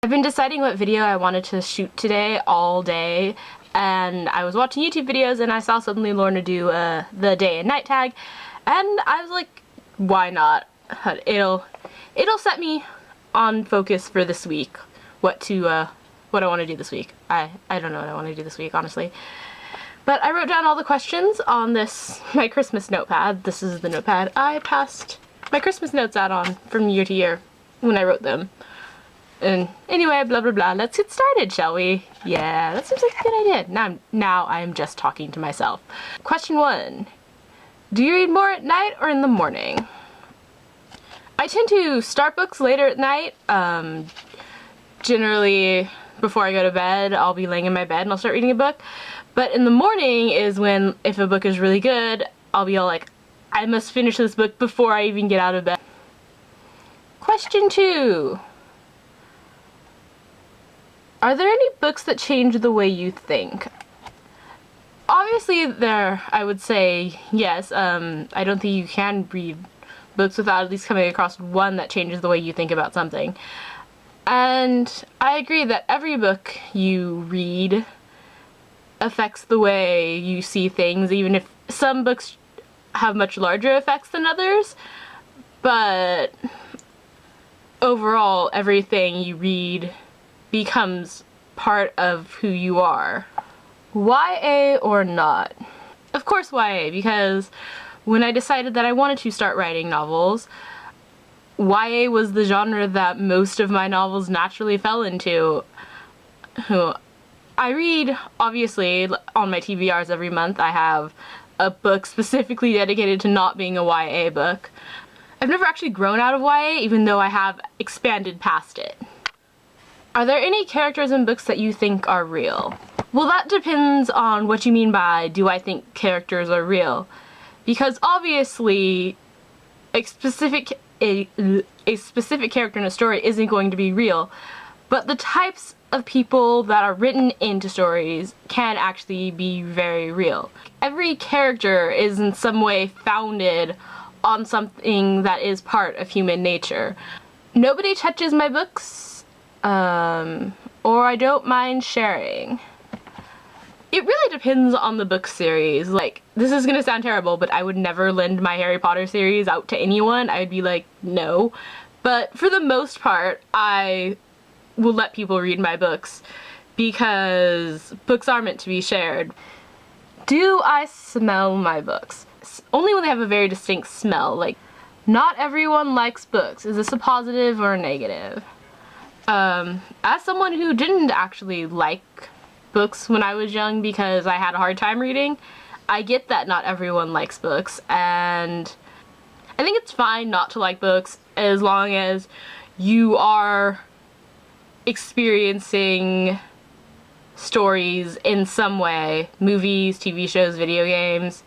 I've been deciding what video I wanted to shoot today all day, and I was watching YouTube videos and I saw suddenly Lorna do the day and night tag, and I was like, why not? It'll set me on focus for this week, what I want to do this week. I don't know what I want to do this week, honestly. But I wrote down all the questions on my Christmas notepad. This is the notepad I passed my Christmas notes out on from year to year when I wrote them. And anyway, blah blah blah, let's get started, shall we? Yeah, that seems like a good idea. Now I'm just talking to myself. Question 1. Do you read more at night or in the morning? I tend to start books later at night. Generally, before I go to bed, I'll be laying in my bed and I'll start reading a book. But in the morning is when, if a book is really good, I'll be all like, I must finish this book before I even get out of bed. Question 2. Are there any books that change the way you think? Obviously I would say yes. I don't think you can read books without at least coming across one that changes the way you think about something. And I agree that every book you read affects the way you see things, even if some books have much larger effects than others. But overall, everything you read becomes part of who you are. YA or not? Of course YA, because when I decided that I wanted to start writing novels, YA was the genre that most of my novels naturally fell into. I read, obviously, on my TBRs every month. I have a book specifically dedicated to not being a YA book. I've never actually grown out of YA, even though I have expanded past it. Are there any characters in books that you think are real? Well, that depends on what you mean by, do I think characters are real? Because obviously, a specific character in a story isn't going to be real, but the types of people that are written into stories can actually be very real. Every character is in some way founded on something that is part of human nature. Nobody touches my books, or I don't mind sharing. It really depends on the book series. Like, this is gonna sound terrible, but I would never lend my Harry Potter series out to anyone. I'd be like, no. But for the most part, I will let people read my books because books are meant to be shared. Do I smell my books? Only when they have a very distinct smell. Like, not everyone likes books. Is this a positive or a negative? As someone who didn't actually like books when I was young because I had a hard time reading, I get that not everyone likes books, and I think it's fine not to like books as long as you are experiencing stories in some way. Movies, TV shows, video games,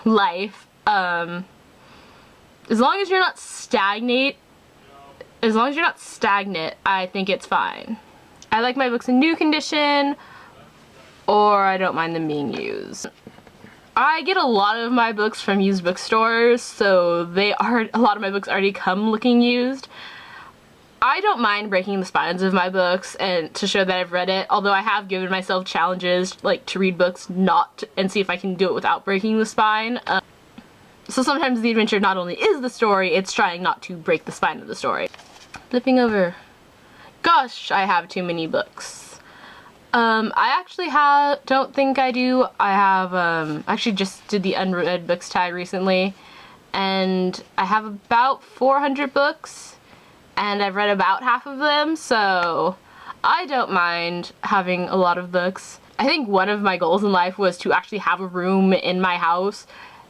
life. As long as you're not stagnant, I think it's fine. I like my books in new condition, or I don't mind them being used. I get a lot of my books from used bookstores, so a lot of my books already come looking used. I don't mind breaking the spines of my books and to show that I've read it, although I have given myself challenges, like to read books and see if I can do it without breaking the spine. So sometimes the adventure not only is the story, it's trying not to break the spine of the story. Flipping over. Gosh, I have too many books. I actually don't think I do. I have, actually just did the unread books tag recently, and I have about 400 books, and I've read about half of them, so I don't mind having a lot of books. I think one of my goals in life was to actually have a room in my house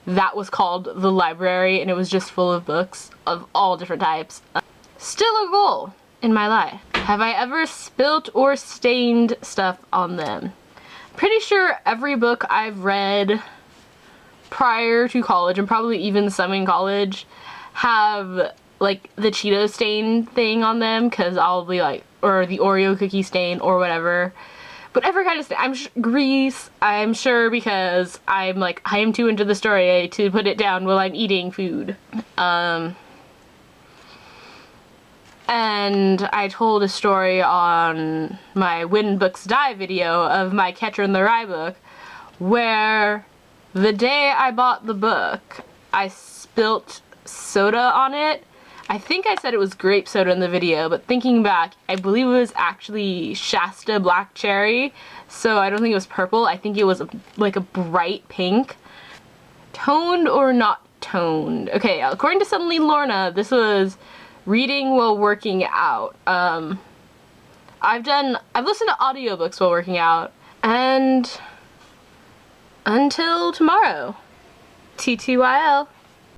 that was called the library, and it was just full of books of all different types. Still a goal in my life. Have I ever spilt or stained stuff on them? Pretty sure every book I've read prior to college, and probably even some in college, have like the Cheeto stain thing on them, because I'll be like, or the Oreo cookie stain or whatever. Whatever kind of stain. Grease, I'm sure, because I am too into the story to put it down while I'm eating food. And I told a story on my When Books Die video of my Catcher in the Rye book, where the day I bought the book, I spilt soda on it. I think I said it was grape soda in the video, but thinking back, I believe it was actually Shasta Black Cherry, so I don't think it was purple. I think it was like a bright pink. Toned or not toned? Okay, according to Suddenly Lorna, this was reading while working out. I've listened to audiobooks while working out, and until tomorrow, TTYL.